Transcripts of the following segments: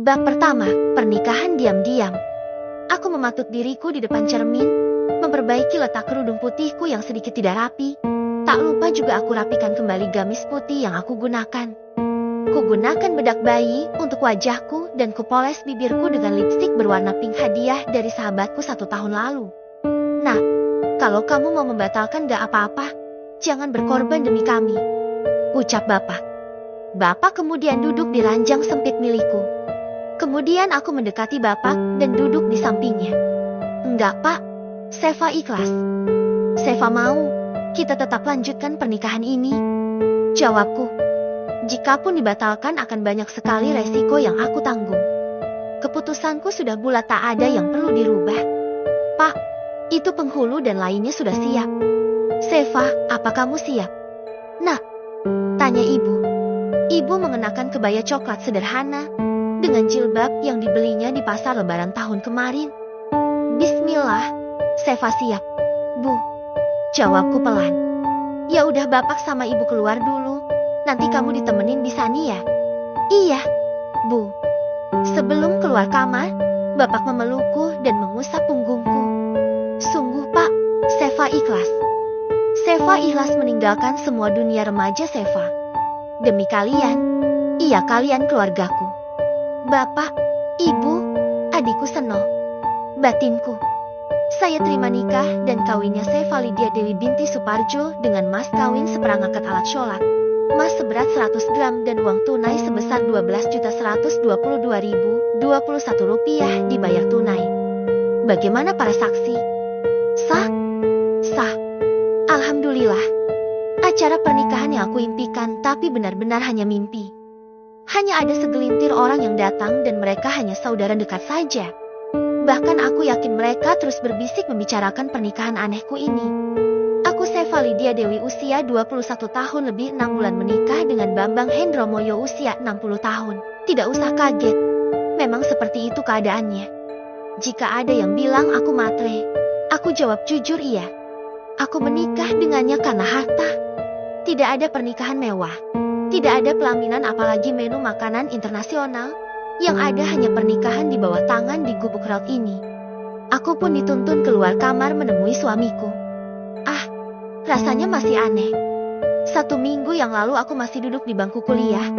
Bab pertama, pernikahan diam-diam. Aku mematut diriku di depan cermin, memperbaiki letak kerudung putihku yang sedikit tidak rapi. Tak lupa juga aku rapikan kembali gamis putih yang aku gunakan. Kugunakan bedak bayi untuk wajahku dan kupoles bibirku dengan lipstik berwarna pink hadiah dari sahabatku 1 tahun lalu. Nah, kalau kamu mau membatalkan gak apa-apa, jangan berkorban demi kami, ucap bapak. Bapak kemudian duduk di ranjang sempit milikku. Kemudian aku mendekati bapak dan duduk di sampingnya. Enggak pak, Seva ikhlas. Seva mau, kita tetap lanjutkan pernikahan ini, jawabku. Jikapun dibatalkan akan banyak sekali resiko yang aku tanggung. Keputusanku sudah bulat, tak ada yang perlu dirubah. Pak, itu penghulu dan lainnya sudah siap. Seva, apa kamu siap? Nak, tanya ibu. Ibu mengenakan kebaya coklat sederhana dengan jilbab yang dibelinya di pasar lebaran tahun kemarin. Bismillah, Seva siap. Bu, jawabku pelan. Ya udah, bapak sama ibu keluar dulu. Nanti kamu ditemenin Bisani ya? Iya, Bu. Sebelum keluar kamar, bapak memelukku dan mengusap punggungku. Sungguh pak, Seva ikhlas. Seva ikhlas meninggalkan semua dunia remaja Seva. Demi kalian, iya kalian keluargaku. Bapak, ibu, adikku Seno, batinku. Saya terima nikah dan kawinnya Seva Lydia Dewi binti Suparjo dengan mas kawin seperangkat alat sholat, emas seberat 100 gram dan uang tunai sebesar Rp12.122.021 dibayar tunai. Bagaimana para saksi? Sah? Sah. Alhamdulillah. Acara pernikahan yang aku impikan tapi benar-benar hanya mimpi. Hanya ada segelintir orang yang datang dan mereka hanya saudara dekat saja. Bahkan aku yakin mereka terus berbisik membicarakan pernikahan anehku ini. Aku Seva Lydia Dewi usia 21 tahun lebih 6 bulan menikah dengan Bambang Hendromoyo usia 60 tahun. Tidak usah kaget. Memang seperti itu keadaannya. Jika ada yang bilang aku matre, aku jawab jujur iya. Aku menikah dengannya karena harta. Tidak ada pernikahan mewah. Tidak ada pelaminan apalagi menu makanan internasional. Yang ada hanya pernikahan di bawah tangan di gubuk raut ini. Aku pun dituntun keluar kamar menemui suamiku. Rasanya masih aneh. 1 minggu yang lalu aku masih duduk di bangku kuliah.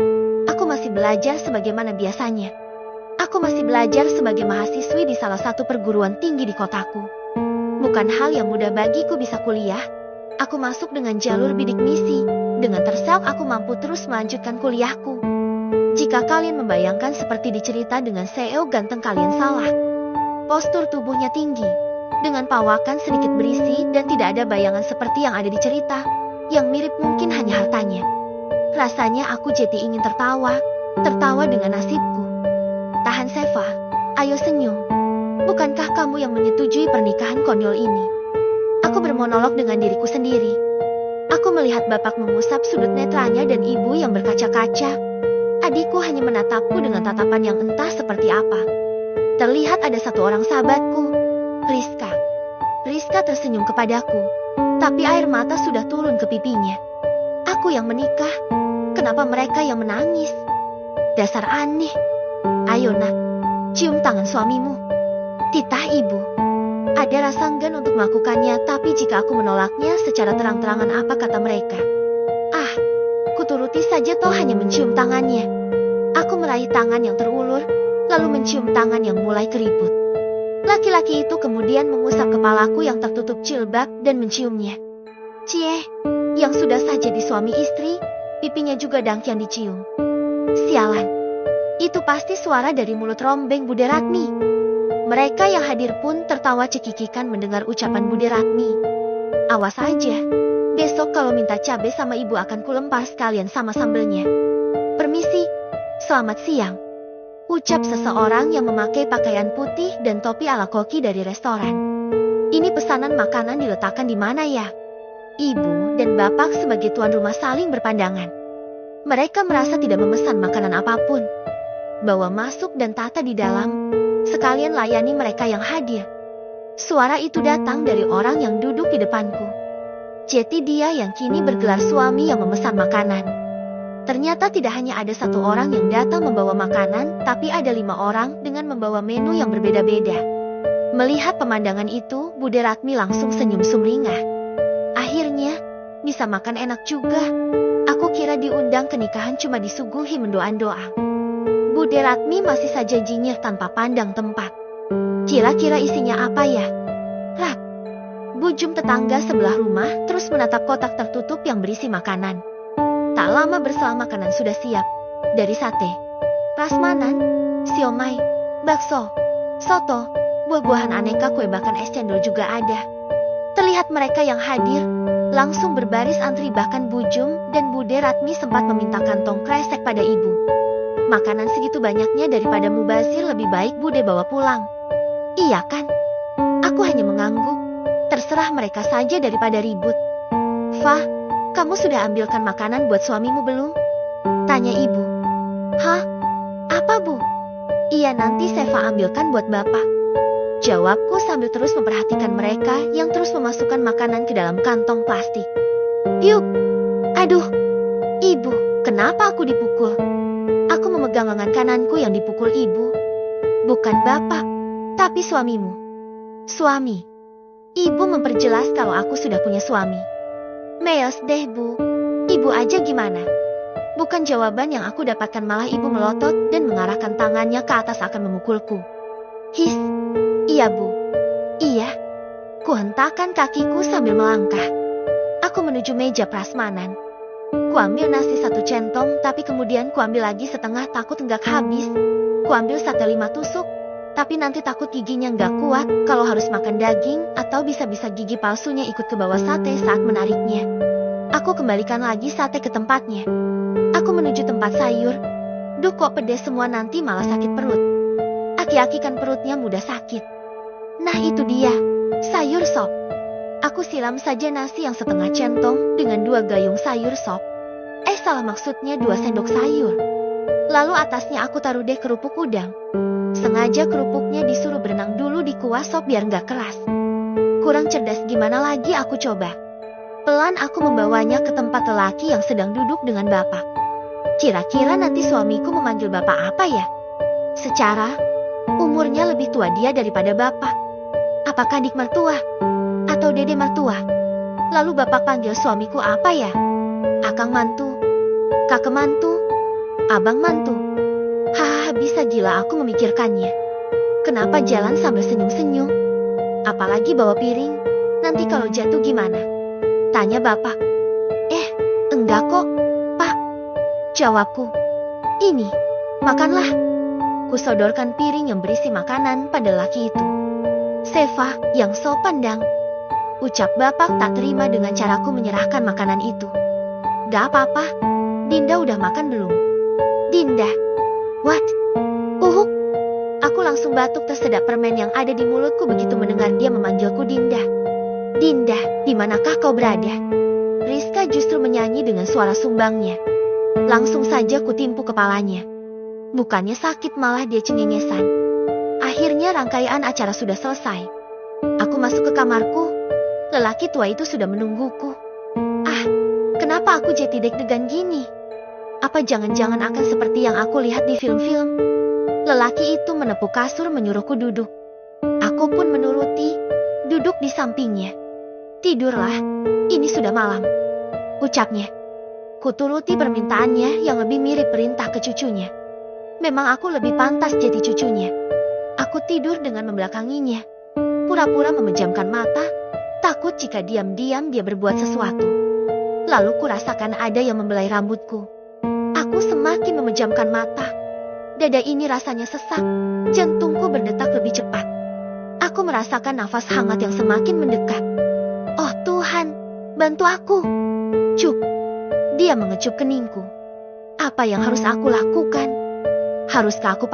Aku masih belajar sebagaimana biasanya. Aku masih belajar sebagai mahasiswi di salah satu perguruan tinggi di kotaku. Bukan hal yang mudah bagiku bisa kuliah. Aku masuk dengan jalur bidik misi. Dengan terseok aku mampu terus melanjutkan kuliahku. Jika kalian membayangkan seperti dicerita dengan CEO ganteng, kalian salah. Postur tubuhnya tinggi, dengan pawakan sedikit berisi dan tidak ada bayangan seperti yang ada di cerita. Yang mirip mungkin hanya hartanya. Rasanya aku jadi ingin tertawa dengan nasibku. Tahan Seva, ayo senyum. Bukankah kamu yang menyetujui pernikahan konyol ini? Aku bermonolog dengan diriku sendiri. Aku melihat bapak mengusap sudut netranya dan ibu yang berkaca-kaca. Adikku hanya menatapku dengan tatapan yang entah seperti apa. Terlihat ada satu orang sahabatku, Rizka. Rizka tersenyum kepadaku, tapi air mata sudah turun ke pipinya. Aku yang menikah, kenapa mereka yang menangis? Dasar aneh. Ayo nak, cium tangan suamimu. Titah ibu. Ada rasa enggan untuk melakukannya, tapi jika aku menolaknya secara terang-terangan, apa kata mereka? Kuturuti saja, toh hanya mencium tangannya. Aku meraih tangan yang terulur, lalu mencium tangan yang mulai keriput. Laki-laki itu kemudian mengusap kepalaku yang tertutup jilbab dan menciumnya. Cie, yang sudah saja di suami istri, pipinya juga dangkian dicium. Sialan, itu pasti suara dari mulut rombeng Bude Ratmi. Mereka yang hadir pun tertawa cekikikan mendengar ucapan Bude Ratmi. Awas aja, besok kalau minta cabai sama ibu akan kulempar sekalian sama sambelnya. Permisi, selamat siang, ucap seseorang yang memakai pakaian putih dan topi ala koki dari restoran. Ini pesanan makanan diletakkan di mana ya? Ibu dan bapak sebagai tuan rumah saling berpandangan. Mereka merasa tidak memesan makanan apapun. Bawa masuk dan tata di dalam, sekalian layani mereka yang hadir. Suara itu datang dari orang yang duduk di depanku. Jadi dia yang kini bergelar suami yang memesan makanan. Ternyata tidak hanya ada satu orang yang datang membawa makanan, tapi ada 5 orang dengan membawa menu yang berbeda-beda. Melihat pemandangan itu, Bude Ratmi langsung senyum sumringah. Akhirnya, bisa makan enak juga. Aku kira diundang ke nikahan cuma disuguhi mendoan-doa. Bude Ratmi masih saja jinyih tanpa pandang tempat. Kira-kira isinya apa ya? Rak. Bujum tetangga sebelah rumah terus menatap kotak tertutup yang berisi makanan. Tak lama berselang makanan sudah siap. Dari sate, prasmanan, siomay, bakso, soto, buah-buahan aneka, kue bahkan es cendol juga ada. Terlihat mereka yang hadir langsung berbaris antri, bahkan Bujum dan Bude Ratmi sempat meminta kantong kresek pada ibu. Makanan segitu banyaknya, daripada mubazir lebih baik Bude bawa pulang. Iya kan? Aku hanya mengangguk. Terserah mereka saja daripada ribut. Fah, kamu sudah ambilkan makanan buat suamimu belum? Tanya ibu. Hah? Apa bu? Iya, nanti Seva ambilkan buat bapak. Jawabku sambil terus memperhatikan mereka yang terus memasukkan makanan ke dalam kantong plastik. Yuk. Aduh. Ibu, kenapa aku dipukul? Aku memegang lengan kananku yang dipukul ibu. Bukan bapak, tapi suamimu. Suami. Ibu memperjelas kalau aku sudah punya suami. Meos deh bu. Ibu aja gimana? Bukan jawaban yang aku dapatkan, malah ibu melotot dan mengarahkan tangannya ke atas akan memukulku. His. Iya bu. Iya. Kuhentakkan kakiku sambil melangkah. Aku menuju meja prasmanan. Kuambil nasi 1 centong, tapi kemudian kuambil lagi setengah, takut enggak habis. Kuambil sate 5 tusuk, tapi nanti takut giginya nggak kuat kalau harus makan daging, atau bisa-bisa gigi palsunya ikut ke bawah sate saat menariknya. Aku kembalikan lagi sate ke tempatnya. Aku menuju tempat sayur. Duh, kok pedes semua, nanti malah sakit perut. Aki-aki kan perutnya mudah sakit. Nah itu dia, sayur sop. Aku siram saja nasi yang setengah centong dengan 2 gayung sayur sop. Salah, maksudnya 2 sendok sayur. Lalu atasnya aku taruh deh kerupuk udang. Sengaja kerupuknya disuruh berenang dulu di kuah sop biar nggak keras. Kurang cerdas gimana lagi, aku coba. Pelan aku membawanya ke tempat lelaki yang sedang duduk dengan bapak. Kira-kira nanti suamiku memanggil bapak apa ya? Secara umurnya lebih tua dia daripada bapak. Apakah adik mertua? Atau dede mertua? Lalu bapak panggil suamiku apa ya? Akang mantu? Kakek mantu? Abang mantu? Hahaha, bisa gila aku memikirkannya. Kenapa jalan sambil senyum-senyum? Apalagi bawa piring, nanti kalau jatuh gimana? Tanya bapak. Enggak kok, pak. Jawabku. Ini, makanlah. Kusodorkan piring yang berisi makanan pada laki itu. Seva, yang sopan dang. Ucap bapak tak terima dengan caraku menyerahkan makanan itu. Gak apa-apa, Dinda udah makan belum? Dinda? What? Uhuk. Aku langsung batuk tersedak permen yang ada di mulutku begitu mendengar dia memanggilku Dinda. Dinda, di manakah kau berada? Rizka justru menyanyi dengan suara sumbangnya. Langsung saja kutimpu kepalanya. Bukannya sakit, malah dia cengengesan. Akhirnya rangkaian acara sudah selesai. Aku masuk ke kamarku. Lelaki tua itu sudah menungguku. Kenapa aku jadi deg-degan gini? Apa jangan-jangan akan seperti yang aku lihat di film-film? Lelaki itu menepuk kasur menyuruhku duduk. Aku pun menuruti, duduk di sampingnya. Tidurlah, ini sudah malam, ucapnya. Kuturuti permintaannya yang lebih mirip perintah ke cucunya. Memang aku lebih pantas jadi cucunya. Aku tidur dengan membelakanginya. Pura-pura memejamkan mata, takut jika diam-diam dia berbuat sesuatu. Lalu kurasakan ada yang membelai rambutku. Aku semakin memejamkan mata. Dada ini rasanya sesak, jantungku berdetak lebih cepat. Aku merasakan nafas hangat yang semakin mendekat. Oh Tuhan, bantu aku. Cup. Dia mengecup keningku. Apa yang harus aku lakukan? Haruskah aku